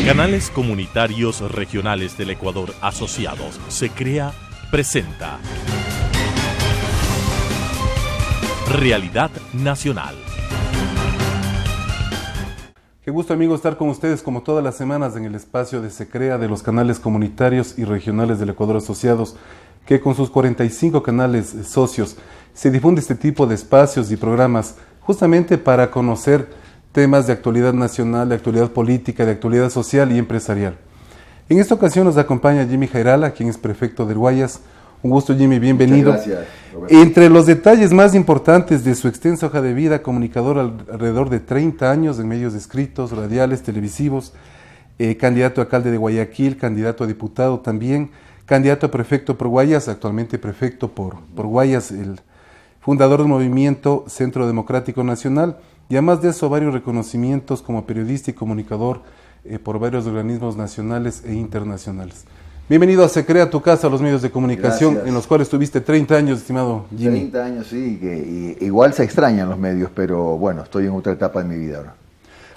Canales Comunitarios Regionales del Ecuador Asociados, SECREA, presenta Realidad Nacional. Qué gusto, amigos, estar con ustedes como todas las semanas en el espacio de SECREA de los canales comunitarios y regionales del Ecuador Asociados, que con sus 45 canales socios se difunde este tipo de espacios y programas justamente para conocer temas de actualidad nacional, de actualidad política, de actualidad social y empresarial. En esta ocasión nos acompaña Jimmy Jairala, quien es prefecto del Guayas. Un gusto, Jimmy, bienvenido. Muchas gracias, Roberto. Entre los detalles más importantes de su extensa hoja de vida, comunicador alrededor de 30 años en medios escritos, radiales, televisivos, candidato a alcalde de Guayaquil, candidato a diputado también, candidato a prefecto por Guayas, actualmente prefecto por Guayas, el fundador del movimiento Centro Democrático Nacional, y además de eso varios reconocimientos como periodista y comunicador por varios organismos nacionales e internacionales. Bienvenido a SECREA, tu casa, a los medios de comunicación. Gracias. En los cuales tuviste 30 años, estimado Jimmy. 30 años, sí, y igual se extrañan los medios, pero bueno, estoy en otra etapa de mi vida ahora.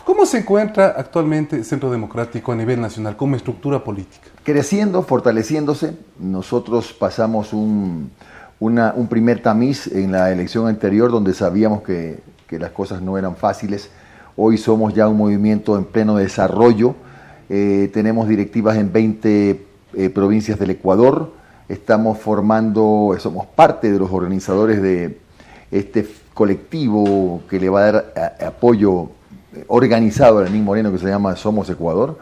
¿Cómo se encuentra actualmente Centro Democrático a nivel nacional, como estructura política? Creciendo, fortaleciéndose. Nosotros pasamos un primer tamiz en la elección anterior, donde sabíamos que las cosas no eran fáciles. Hoy somos ya un movimiento en pleno desarrollo. Tenemos directivas en 20 provincias del Ecuador. Somos parte de los organizadores de este colectivo que le va a dar apoyo organizado a Lenín Moreno, que se llama Somos Ecuador.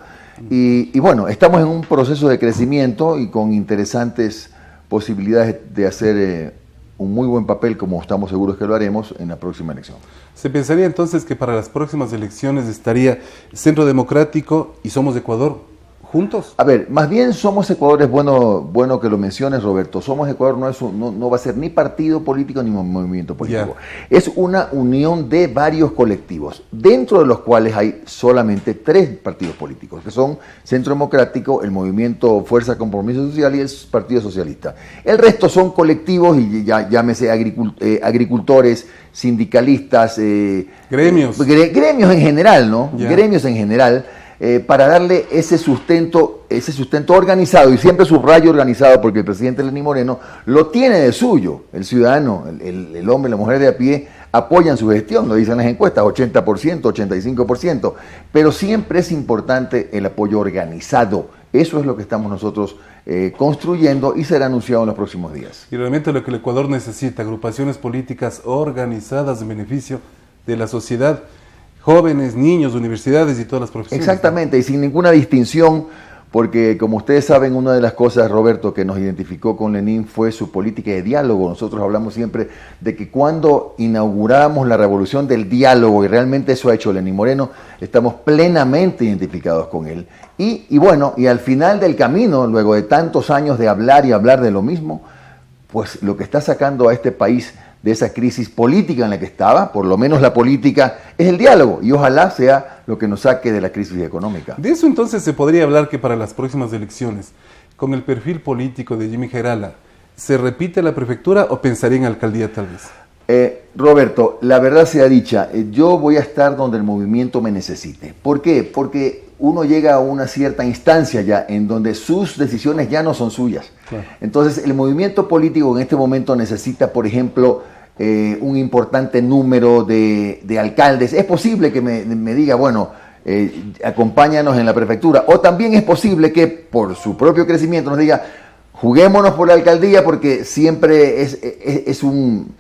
Y bueno, estamos en un proceso de crecimiento y con interesantes posibilidades de hacer un muy buen papel, como estamos seguros que lo haremos en la próxima elección. ¿Se pensaría entonces que para las próximas elecciones estaría Centro Democrático y Somos Ecuador juntos? A ver, más bien Somos Ecuador, es bueno que lo menciones, Roberto. Somos Ecuador no va a ser ni partido político ni movimiento político. Yeah. Es una unión de varios colectivos, dentro de los cuales hay solamente 3 partidos políticos, que son Centro Democrático, el Movimiento Fuerza Compromiso Social y el Partido Socialista. El resto son colectivos, y llámese agricultores, sindicalistas, gremios en general, ¿no? Yeah. Gremios en general. Para darle ese sustento organizado, y siempre subrayo organizado porque el presidente Lenín Moreno lo tiene de suyo. El ciudadano, el hombre, la mujer de a pie apoyan su gestión, lo dicen las encuestas, 80%, 85%, pero siempre es importante el apoyo organizado. Eso es lo que estamos nosotros construyendo y será anunciado en los próximos días. Y realmente lo que el Ecuador necesita, agrupaciones políticas organizadas en beneficio de la sociedad, jóvenes, niños, universidades y todas las profesiones. Exactamente, y sin ninguna distinción, porque como ustedes saben, una de las cosas, Roberto, que nos identificó con Lenín fue su política de diálogo. Nosotros hablamos siempre de que cuando inauguramos la revolución del diálogo, y realmente eso ha hecho Lenín Moreno, estamos plenamente identificados con él. Y bueno, y al final del camino, luego de tantos años de hablar y hablar de lo mismo, pues lo que está sacando a este país de esa crisis política en la que estaba, por lo menos la política, es el diálogo, y ojalá sea lo que nos saque de la crisis económica. De eso entonces se podría hablar que para las próximas elecciones, con el perfil político de Jimmy Jairala, ¿se repite la prefectura o pensaría en alcaldía tal vez? Roberto, la verdad sea dicha, yo voy a estar donde el movimiento me necesite. ¿Por qué? Porque uno llega a una cierta instancia ya en donde sus decisiones ya no son suyas. Claro. Entonces el movimiento político en este momento necesita, por ejemplo, un importante número de alcaldes. Es posible que me diga, bueno, acompáñanos en la prefectura, o también es posible que por su propio crecimiento nos diga, juguémonos por la alcaldía porque siempre es un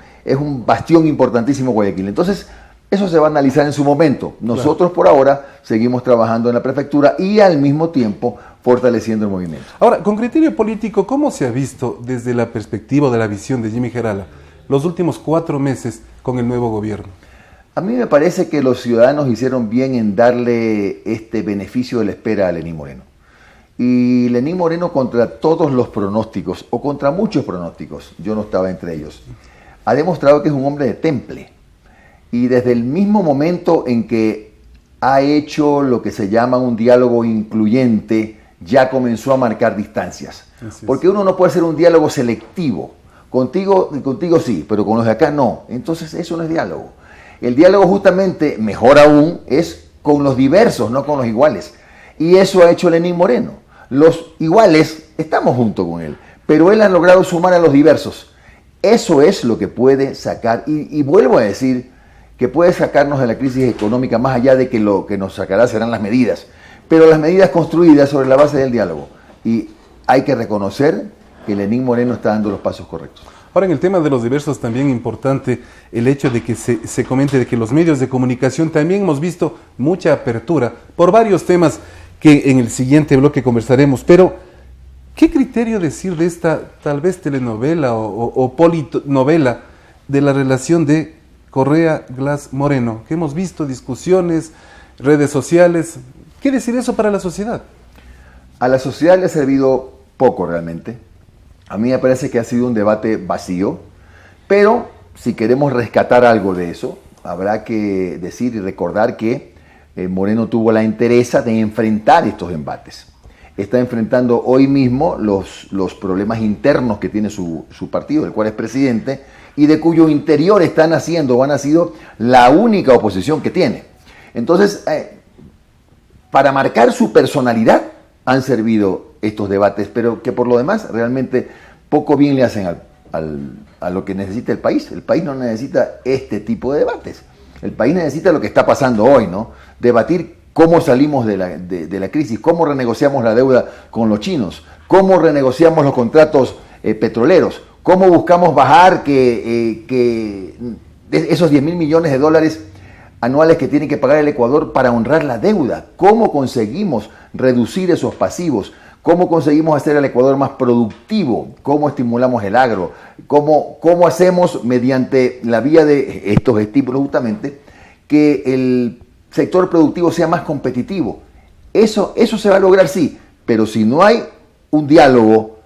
bastión importantísimo Guayaquil. Entonces, eso se va a analizar en su momento. Nosotros, claro, por ahora seguimos trabajando en la prefectura y al mismo tiempo fortaleciendo el movimiento. Ahora, con criterio político, ¿cómo se ha visto desde la perspectiva de la visión de Jimmy Jairala los últimos 4 meses con el nuevo gobierno? A mí me parece que los ciudadanos hicieron bien en darle este beneficio de la espera a Lenín Moreno. Y Lenín Moreno, contra todos los pronósticos, o contra muchos pronósticos, yo no estaba entre ellos, ha demostrado que es un hombre de temple. Y desde el mismo momento en que ha hecho lo que se llama un diálogo incluyente, ya comenzó a marcar distancias. Porque uno no puede hacer un diálogo selectivo. Contigo sí, pero con los de acá no. Entonces eso no es diálogo. El diálogo justamente, mejor aún, es con los diversos, no con los iguales. Y eso ha hecho Lenín Moreno. Los iguales estamos junto con él, pero él ha logrado sumar a los diversos. Eso es lo que puede sacar, y vuelvo a decir, que puede sacarnos de la crisis económica, más allá de que lo que nos sacará serán las medidas, pero las medidas construidas sobre la base del diálogo. Y hay que reconocer que Lenín Moreno está dando los pasos correctos. Ahora, en el tema de los diversos, también importante el hecho de que se comente de que los medios de comunicación también hemos visto mucha apertura por varios temas que en el siguiente bloque conversaremos. Pero, ¿qué criterio decir de esta tal vez telenovela o polinovela de la relación de Correa, Glass, Moreno? Que hemos visto discusiones, redes sociales. ¿Qué decir eso para la sociedad? A la sociedad le ha servido poco realmente. A mí me parece que ha sido un debate vacío, pero si queremos rescatar algo de eso, habrá que decir y recordar que Moreno tuvo la entereza de enfrentar estos embates. Está enfrentando hoy mismo los problemas internos que tiene su partido, del cual es presidente, y de cuyo interior han nacido la única oposición que tiene. Entonces, para marcar su personalidad han servido estos debates, pero que por lo demás realmente poco bien le hacen a lo que necesita el país. El país no necesita este tipo de debates. El país necesita lo que está pasando hoy, ¿no? Debatir cómo salimos de la crisis, cómo renegociamos la deuda con los chinos, cómo renegociamos los contratos petroleros, cómo buscamos bajar esos 10.000 millones de dólares anuales que tiene que pagar el Ecuador para honrar la deuda, cómo conseguimos reducir esos pasivos, cómo conseguimos hacer al Ecuador más productivo, cómo estimulamos el agro, cómo hacemos mediante la vía de estos estímulos justamente que el sector productivo sea más competitivo. Eso se va a lograr, sí, pero si no hay un diálogo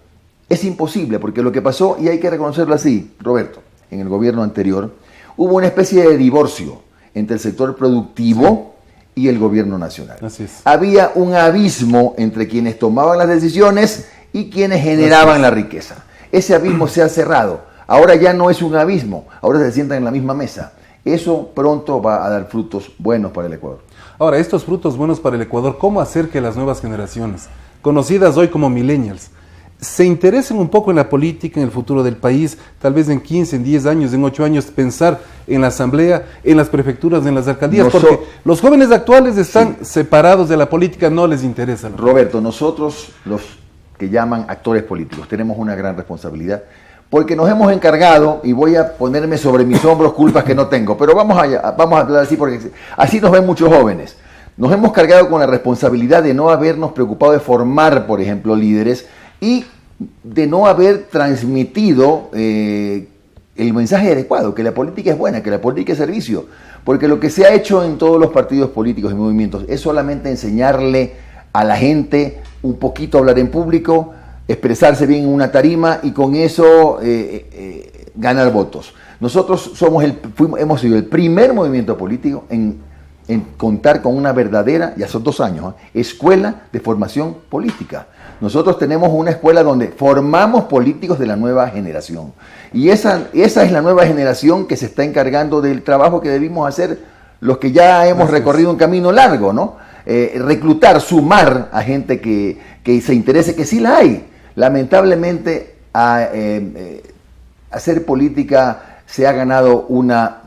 es imposible, porque lo que pasó, y hay que reconocerlo así, Roberto, en el gobierno anterior, hubo una especie de divorcio entre el sector productivo y el gobierno nacional. Así es. Había un abismo entre quienes tomaban las decisiones y quienes generaban la riqueza. Ese abismo se ha cerrado. Ahora ya no es un abismo, ahora se sientan en la misma mesa. Eso pronto va a dar frutos buenos para el Ecuador. Ahora, estos frutos buenos para el Ecuador, ¿cómo hacer que las nuevas generaciones, conocidas hoy como millennials, se interesen un poco en la política, en el futuro del país, tal vez en 15, en 10 años, en 8 años, pensar en la asamblea, en las prefecturas, en las alcaldías? Porque los jóvenes actuales están separados de la política, no les interesa. Roberto, nosotros, los que llaman actores políticos, tenemos una gran responsabilidad, porque nos hemos encargado, y voy a ponerme sobre mis hombros culpas que no tengo, pero vamos a hablar así, porque así nos ven muchos jóvenes. Nos hemos cargado con la responsabilidad de no habernos preocupado de formar, por ejemplo, líderes, y de no haber transmitido el mensaje adecuado, que la política es buena, que la política es servicio, porque lo que se ha hecho en todos los partidos políticos y movimientos es solamente enseñarle a la gente un poquito a hablar en público, expresarse bien en una tarima y con eso ganar votos. Nosotros hemos sido el primer movimiento político en contar con una verdadera, ya son 2 años, escuela de formación política. Nosotros tenemos una escuela donde formamos políticos de la nueva generación. Y esa es la nueva generación que se está encargando del trabajo que debimos hacer los que ya hemos recorrido un camino largo, ¿no? Reclutar, sumar a gente que se interese, que sí la hay. Lamentablemente, hacer política se ha ganado una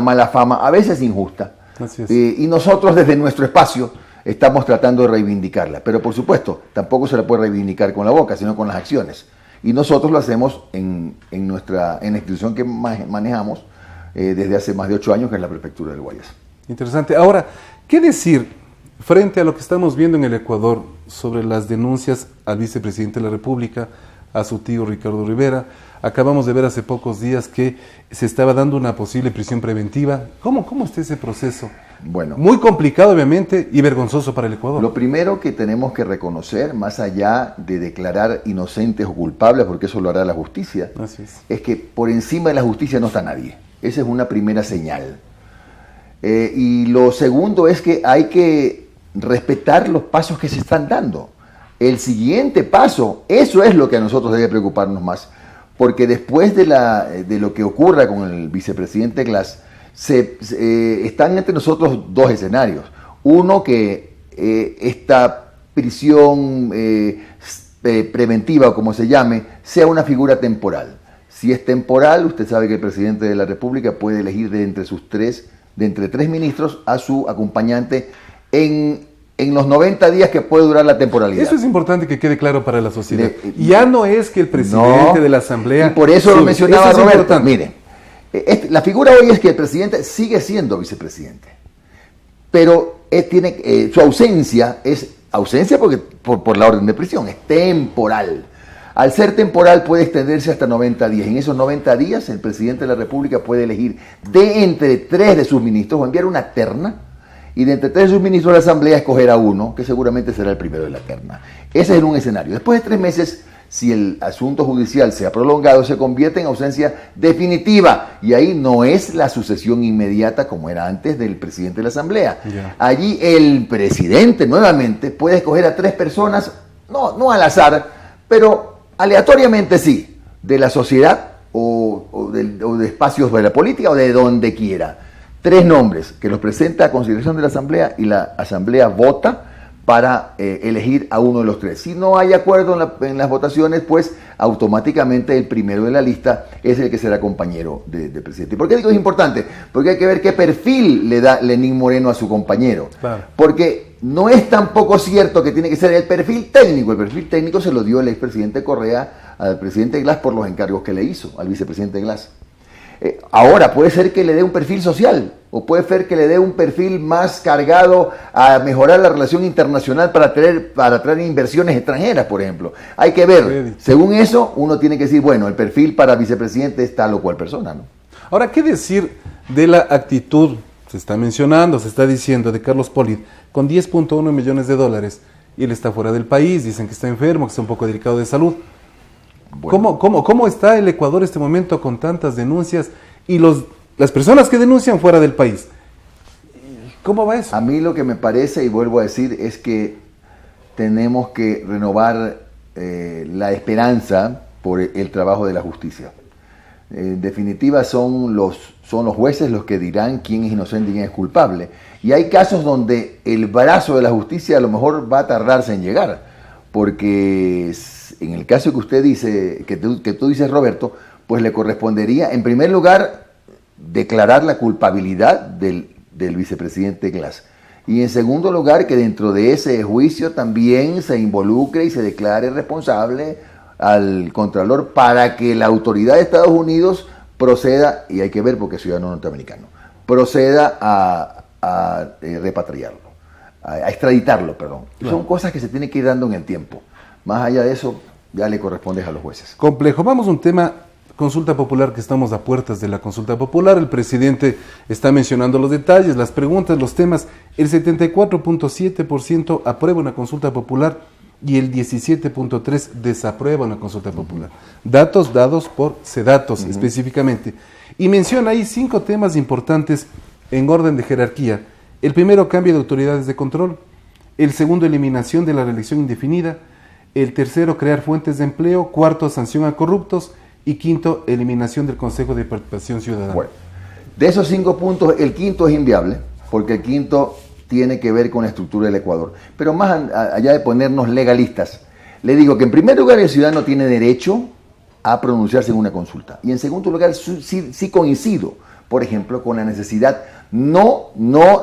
mala fama, a veces injusta. Así es. Y nosotros desde nuestro espacio estamos tratando de reivindicarla, pero por supuesto tampoco se la puede reivindicar con la boca, sino con las acciones, y nosotros lo hacemos en la institución que manejamos desde hace más de 8 años, que es la Prefectura del Guayas. Interesante. Ahora, ¿qué decir frente a lo que estamos viendo en el Ecuador sobre las denuncias al vicepresidente de la República, a su tío Ricardo Rivera? Acabamos de ver hace pocos días que se estaba dando una posible prisión preventiva. ¿Cómo está ese proceso? Bueno, muy complicado, obviamente, y vergonzoso para el Ecuador. Lo primero que tenemos que reconocer, más allá de declarar inocentes o culpables, porque eso lo hará la justicia, es que por encima de la justicia no está nadie. Esa es una primera señal. Y lo segundo es que hay que respetar los pasos que se están dando. El siguiente paso, eso es lo que a nosotros debe preocuparnos más, porque después de lo que ocurra con el vicepresidente Glass, están entre nosotros 2 escenarios. Uno, que esta prisión preventiva, o como se llame, sea una figura temporal. Si es temporal, usted sabe que el presidente de la República puede elegir de entre tres ministros a su acompañante en los 90 días que puede durar la temporalidad. Eso es importante que quede claro para la sociedad. Ya no es que el presidente de la Asamblea... Y por eso lo mencionaba Roberto. Miren, la figura hoy es que el presidente sigue siendo vicepresidente, pero tiene su ausencia es ausencia porque por la orden de prisión, es temporal. Al ser temporal puede extenderse hasta 90 días. En esos 90 días el presidente de la República puede elegir de entre tres de sus ministros o enviar una terna, y de entre tres de sus ministros de la Asamblea escoger a uno, que seguramente será el primero de la terna. Ese es un escenario. Después de 3 meses, si el asunto judicial se ha prolongado, se convierte en ausencia definitiva, y ahí no es la sucesión inmediata como era antes del presidente de la Asamblea. Yeah. Allí el presidente nuevamente puede escoger a 3 personas, no al azar, pero aleatoriamente sí, de la sociedad o de espacios de la política o de donde quiera. 3 nombres que los presenta a consideración de la Asamblea, y la Asamblea vota para elegir a uno de los 3. Si no hay acuerdo en las votaciones, pues automáticamente el primero de la lista es el que será compañero del presidente. ¿Por qué digo es importante? Porque hay que ver qué perfil le da Lenín Moreno a su compañero. Claro. Porque no es tampoco cierto que tiene que ser el perfil técnico. El perfil técnico se lo dio el expresidente Correa al presidente Glass por los encargos que le hizo al vicepresidente Glass. Ahora puede ser que le dé un perfil social, o puede ser que le dé un perfil más cargado a mejorar la relación internacional para traer inversiones extranjeras, por ejemplo. Hay que ver, según eso, uno tiene que decir, bueno, el perfil para vicepresidente es tal o cual persona, ¿no? Ahora, ¿qué decir de la actitud, se está mencionando, se está diciendo, de Carlos Polit, con 10.1 millones de dólares, y él está fuera del país, dicen que está enfermo, que está un poco delicado de salud? Bueno. ¿Cómo está el Ecuador en este momento con tantas denuncias y las personas que denuncian fuera del país? ¿Cómo va eso? A mí lo que me parece, y vuelvo a decir, es que tenemos que renovar la esperanza por el trabajo de la justicia. En definitiva son los jueces los que dirán quién es inocente y quién es culpable. Y hay casos donde el brazo de la justicia a lo mejor va a tardarse en llegar, porque en el caso que usted dice, que tú dices, Roberto, pues le correspondería, en primer lugar, declarar la culpabilidad del vicepresidente Glass. Y en segundo lugar, que dentro de ese juicio también se involucre y se declare responsable al Contralor para que la autoridad de Estados Unidos proceda, y hay que ver porque es ciudadano norteamericano, proceda a repatriarlo, a extraditarlo, perdón. Claro. Son cosas que se tienen que ir dando en el tiempo. Más allá de eso, ya le corresponde a los jueces. Complejo. Vamos a un tema, consulta popular, que estamos a puertas de la consulta popular. El presidente está mencionando los detalles, las preguntas, los temas. El 74.7% aprueba una consulta popular y el 17.3% desaprueba una consulta popular. Datos dados por Sedatos específicamente. Y menciona ahí 5 temas importantes en orden de jerarquía. El primero, cambio de autoridades de control. El segundo, eliminación de la reelección indefinida. El tercero, crear fuentes de empleo. Cuarto, sanción a corruptos. Y quinto, eliminación del Consejo de Participación Ciudadana. Bueno, de esos 5 puntos, el quinto es inviable, porque el quinto tiene que ver con la estructura del Ecuador. Pero más allá de ponernos legalistas, le digo que en primer lugar el ciudadano tiene derecho a pronunciarse en una consulta. Y en segundo lugar, sí coincido, por ejemplo, con la necesidad no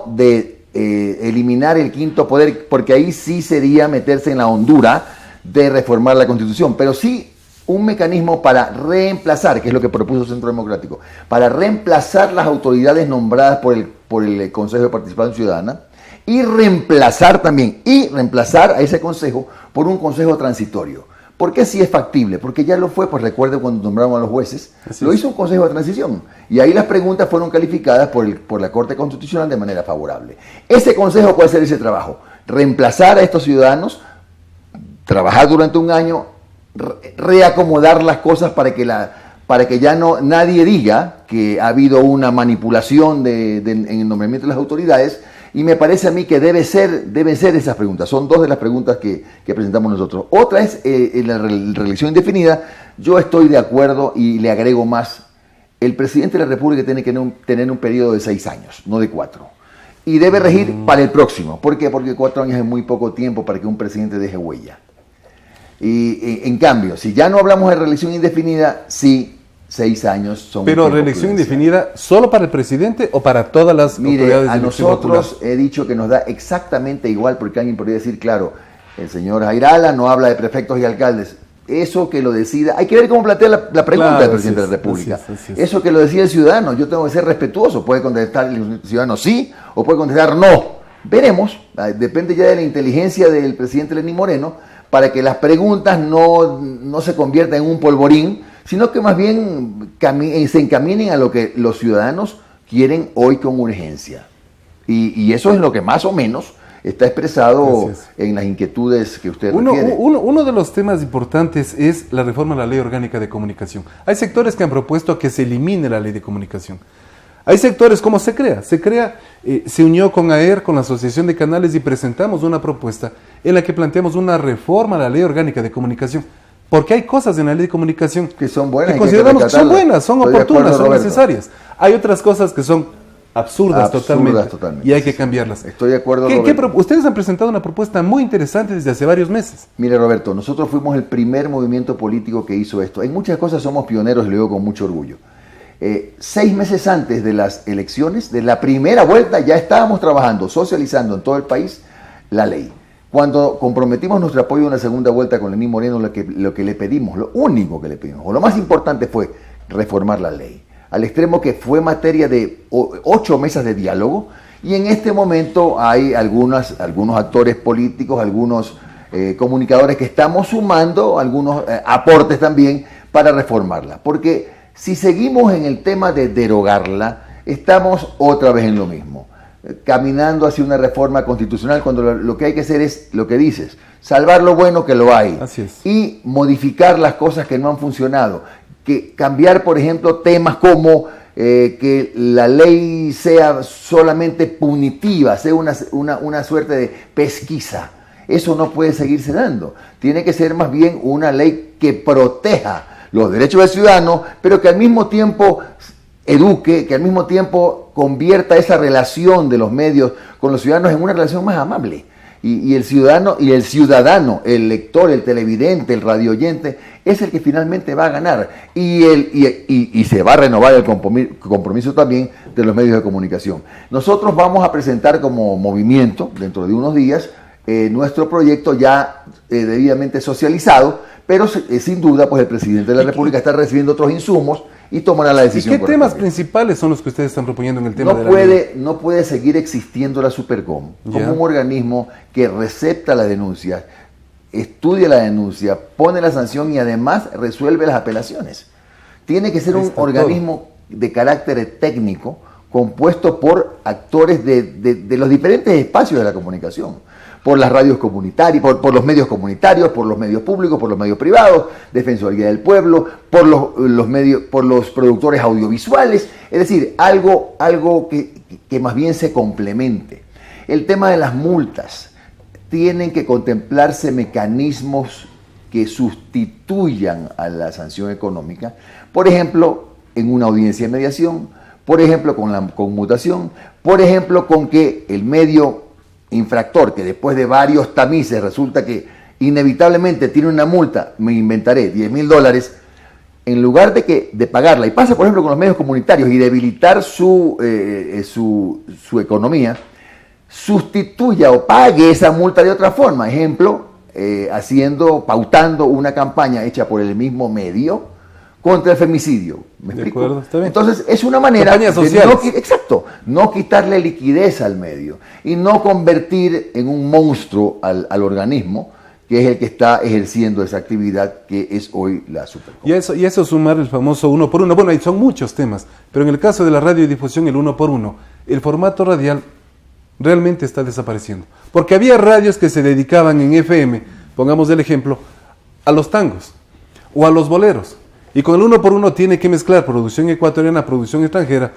de eliminar el quinto poder, porque ahí sí sería meterse en la hondura de reformar la Constitución, pero sí un mecanismo para reemplazar, que es lo que propuso el Centro Democrático, para reemplazar las autoridades nombradas por el Consejo de Participación Ciudadana y reemplazar a ese consejo por un consejo transitorio. ¿Por qué sí es factible? Porque ya lo fue, pues recuerden cuando nombraron a los jueces, lo hizo un consejo de transición y ahí las preguntas fueron calificadas por la Corte Constitucional de manera favorable. Ese consejo, ¿cuál será ese trabajo? Reemplazar a estos ciudadanos, trabajar durante un año, reacomodar las cosas para que ya nadie diga que ha habido una manipulación en el nombramiento de las autoridades, y me parece a mí que deben ser esas preguntas. Son 2 de las preguntas que presentamos nosotros. Otra es la reelección indefinida. Yo estoy de acuerdo y le agrego más. El presidente de la República tiene que tener un periodo de 6 años, no de 4. y debe regir para el próximo. ¿Por qué? Porque 4 años es muy poco tiempo para que un presidente deje huella. Y en cambio, si ya no hablamos de reelección indefinida, sí, 6 años son... Pero reelección indefinida, ¿solo para el presidente o para todas las autoridades? A nosotros he dicho que nos da exactamente igual, porque alguien podría decir, claro, el señor Jairala no habla de prefectos y alcaldes. Eso que lo decida, hay que ver cómo plantea la pregunta del presidente de la República. Así es. Eso que lo decida el ciudadano, yo tengo que ser respetuoso, puede contestar el ciudadano sí o puede contestar no. Veremos, depende ya de la inteligencia del presidente Lenín Moreno, para que las preguntas no se conviertan en un polvorín, sino que más bien se encaminen a lo que los ciudadanos quieren hoy con urgencia. Y eso es lo que más o menos está expresado en las inquietudes que usted refiere. Uno de los temas importantes es la reforma a la Ley Orgánica de Comunicación. Hay sectores que han propuesto que se elimine la Ley de Comunicación. Hay sectores como se unió con AER, con la Asociación de Canales, y presentamos una propuesta en la que planteamos una reforma a la Ley Orgánica de Comunicación. Porque hay cosas en la Ley de Comunicación que son buenas, que consideramos que son buenas, son oportunas, son necesarias. Hay otras cosas que son absurdas totalmente, y hay que cambiarlas. Estoy de acuerdo, Roberto. Ustedes han presentado una propuesta muy interesante desde hace varios meses. Mire, Roberto, nosotros fuimos el primer movimiento político que hizo esto. En muchas cosas somos pioneros y lo digo con mucho orgullo. 6 meses antes de las elecciones, de la primera vuelta, ya estábamos trabajando, socializando en todo el país la ley. Cuando comprometimos nuestro apoyo en la segunda vuelta con Lenín Moreno, lo que le pedimos, lo único que le pedimos, o lo más importante fue reformar la ley. Al extremo que fue materia de 8 mesas de diálogo, y en este momento hay algunos actores políticos, algunos comunicadores que estamos sumando, algunos aportes también para reformarla. Porque si seguimos en el tema de derogarla, estamos otra vez en lo mismo, caminando hacia una reforma constitucional, cuando lo que hay que hacer es lo que dices, salvar lo bueno que lo hay. Así es. Y modificar las cosas que no han funcionado. Que cambiar, por ejemplo, temas como que la ley sea solamente punitiva, sea una suerte de pesquisa. Eso no puede seguirse dando. Tiene que ser más bien una ley que proteja los derechos del ciudadano, pero que al mismo tiempo eduque, que al mismo tiempo convierta esa relación de los medios con los ciudadanos en una relación más amable. Y el ciudadano, el lector, el televidente, el radioyente, es el que finalmente va a ganar. Y se va a renovar el compromiso también de los medios de comunicación. Nosotros vamos a presentar como movimiento, dentro de unos días, nuestro proyecto ya debidamente socializado, pero sin duda pues el presidente de la República está recibiendo otros insumos y tomará la decisión. ¿Y qué temas principales son los que ustedes están proponiendo en el tema de la ley? No puede seguir existiendo la Supercom como un organismo que recepta la denuncia, estudia la denuncia, pone la sanción y además resuelve las apelaciones. Tiene que ser un organismo de carácter técnico compuesto por actores de los diferentes espacios de la comunicación. Por las radios comunitarias, por los medios comunitarios, por los medios públicos, por los medios privados, Defensoría del Pueblo, por los productores audiovisuales, es decir, algo que más bien se complemente. El tema de las multas, tienen que contemplarse mecanismos que sustituyan a la sanción económica, por ejemplo, en una audiencia de mediación, por ejemplo, con la conmutación, por ejemplo, con que el medio infractor, que después de varios tamices resulta que inevitablemente tiene una multa, me inventaré, $10,000, en lugar de pagarla, y pasa por ejemplo con los medios comunitarios y debilitar su economía, sustituya o pague esa multa de otra forma. Ejemplo, pautando una campaña hecha por el mismo medio contra el femicidio. ¿Me explico? Acuerdo, está bien. Entonces, es una manera de no quitarle liquidez al medio y no convertir en un monstruo al organismo, que es el que está ejerciendo esa actividad que es hoy la Supercom. Y eso sumar el famoso 1 por 1. Bueno, ahí son muchos temas, pero en el caso de la radiodifusión, el 1 por 1, el formato radial realmente está desapareciendo. Porque había radios que se dedicaban en FM, pongamos el ejemplo, a los tangos o a los boleros. Y con el 1 por 1 tiene que mezclar producción ecuatoriana, producción extranjera,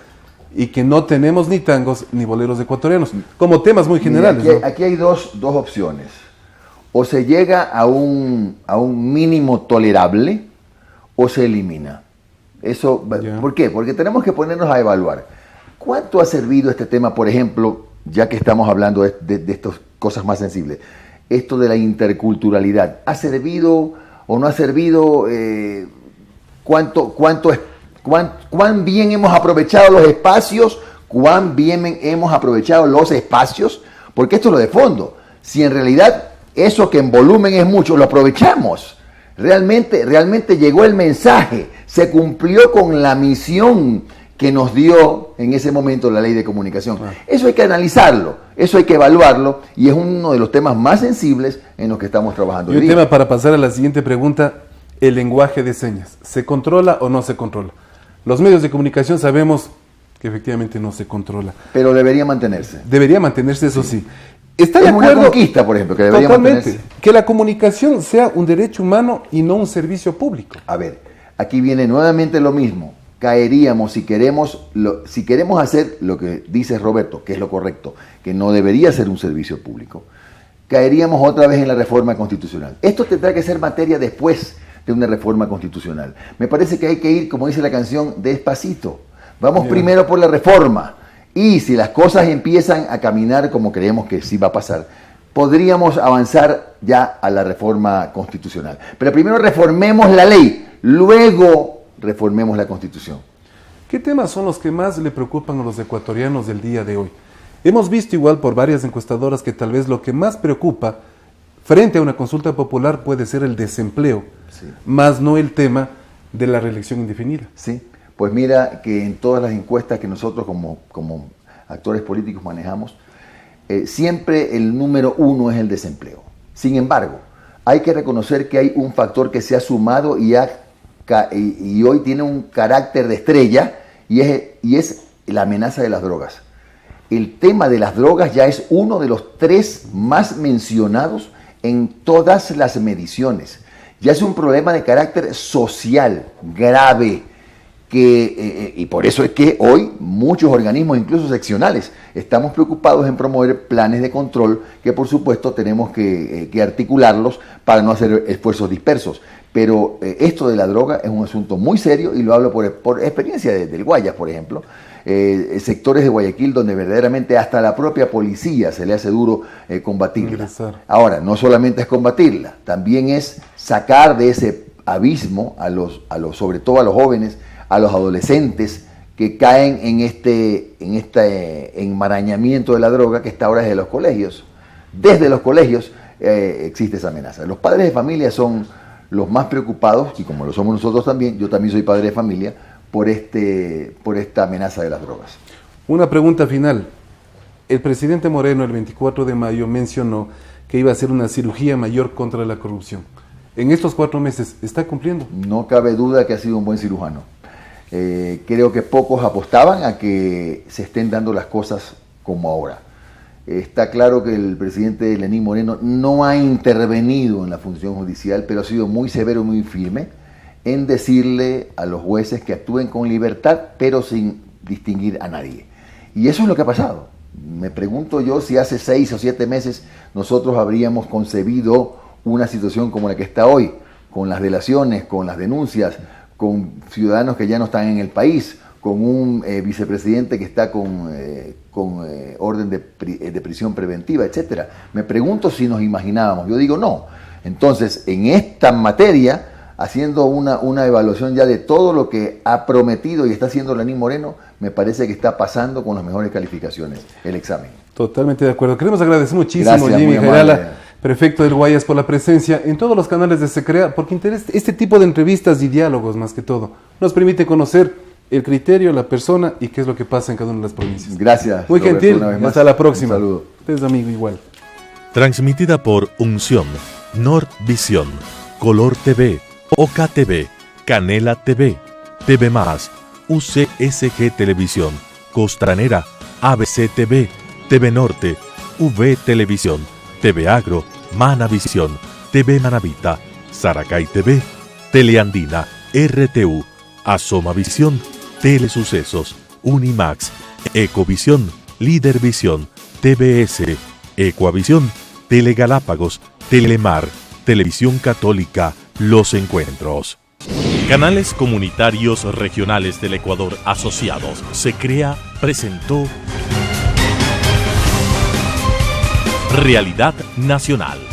y que no tenemos ni tangos ni boleros ecuatorianos, como temas muy generales. Aquí hay dos opciones. O se llega a un mínimo tolerable o se elimina. ¿Por qué? Porque tenemos que ponernos a evaluar. ¿Cuánto ha servido este tema, por ejemplo, ya que estamos hablando de estas cosas más sensibles, esto de la interculturalidad, ¿ha servido o no ha servido? ¿Cuán bien hemos aprovechado los espacios? ¿Cuán bien hemos aprovechado los espacios? Porque esto es lo de fondo. Si en realidad eso que en volumen es mucho, lo aprovechamos. Realmente llegó el mensaje, se cumplió con la misión que nos dio en ese momento la ley de comunicación. Eso hay que analizarlo, eso hay que evaluarlo, y es uno de los temas más sensibles en los que estamos trabajando. Y un tema para pasar a la siguiente pregunta, el lenguaje de señas. ¿Se controla o no se controla? Los medios de comunicación sabemos que efectivamente no se controla. Pero debería mantenerse. Debería mantenerse, eso sí. ¿Está Es de acuerdo? una conquista, por ejemplo, que debería mantenerse. Que la comunicación sea un derecho humano y no un servicio público. A ver, aquí viene nuevamente lo mismo. Caeríamos, si queremos hacer lo que dice Roberto, que es lo correcto, que no debería ser un servicio público, caeríamos otra vez en la reforma constitucional. Esto tendrá que ser materia después de una reforma constitucional. Me parece que hay que ir, como dice la canción, despacito. Vamos primero por la reforma. Y si las cosas empiezan a caminar como creemos que sí va a pasar, podríamos avanzar ya a la reforma constitucional. Pero primero reformemos la ley, luego reformemos la Constitución. ¿Qué temas son los que más le preocupan a los ecuatorianos del día de hoy? Hemos visto igual por varias encuestadoras que tal vez lo que más preocupa frente a una consulta popular puede ser el desempleo, más no el tema de la reelección indefinida. Sí. Pues mira que en todas las encuestas que nosotros como actores políticos manejamos, siempre el número uno es el desempleo. Sin embargo, hay que reconocer que hay un factor que se ha sumado y hoy tiene un carácter de estrella, y es la amenaza de las drogas. El tema de las drogas ya es uno de los 3 más mencionados en todas las mediciones. Ya es un problema de carácter social grave. Y por eso es que hoy muchos organismos, incluso seccionales, estamos preocupados en promover planes de control que por supuesto tenemos que articularlos para no hacer esfuerzos dispersos. Pero esto de la droga es un asunto muy serio, y lo hablo por experiencia del Guayas, por ejemplo. Sectores de Guayaquil donde verdaderamente hasta la propia policía se le hace duro combatirla. Ingresar. Ahora, no solamente es combatirla, también es sacar de ese abismo sobre todo a los jóvenes, a los adolescentes que caen en este enmarañamiento de la droga que está ahora desde los colegios. Desde los colegios existe esa amenaza. Los padres de familia son los más preocupados, y como lo somos nosotros también, yo también soy padre de familia, por esta amenaza de las drogas. Una pregunta final. El presidente Moreno el 24 de mayo mencionó que iba a hacer una cirugía mayor contra la corrupción. En estos 4 meses, ¿está cumpliendo? No cabe duda que ha sido un buen cirujano. Creo que pocos apostaban a que se estén dando las cosas como ahora. Está claro que el presidente Lenín Moreno no ha intervenido en la función judicial, pero ha sido muy severo y muy firme en decirle a los jueces que actúen con libertad, pero sin distinguir a nadie. Y eso es lo que ha pasado. Me pregunto yo si hace 6 o 7 meses nosotros habríamos concebido una situación como la que está hoy, con las delaciones, con las denuncias, con ciudadanos que ya no están en el país, con un vicepresidente que está con orden de prisión preventiva, etc. Me pregunto si nos imaginábamos. Yo digo no. Entonces, en esta materia, haciendo una evaluación ya de todo lo que ha prometido y está haciendo Lenín Moreno, me parece que está pasando con las mejores calificaciones el examen. Totalmente de acuerdo. Queremos agradecer muchísimo a Jimmy muy Gerala, prefecto del Guayas, por la presencia en todos los canales de SECREA, porque este tipo de entrevistas y diálogos, más que todo, nos permite conocer el criterio, la persona y qué es lo que pasa en cada una de las provincias. Gracias. Muy Roberto, gentil. una vez más. Hasta la próxima. Un saludo. Ustedes, amigo, igual. Transmitida por Unción, Nordvisión, Color TV, OKTV, Canela TV, TV+, UCSG Televisión, Costranera, ABC TV, TV Norte, V Televisión, TV Agro, Manavisión, TV Manavita, Saracay TV, Teleandina, RTU, Asomavisión, Telesucesos, Unimax, Ecovisión, Lídervisión, TVS, Ecuavisión, Telegalápagos, Telemar, Televisión Católica, Los Encuentros. Canales comunitarios regionales del Ecuador asociados. SECREA presentó Realidad Nacional.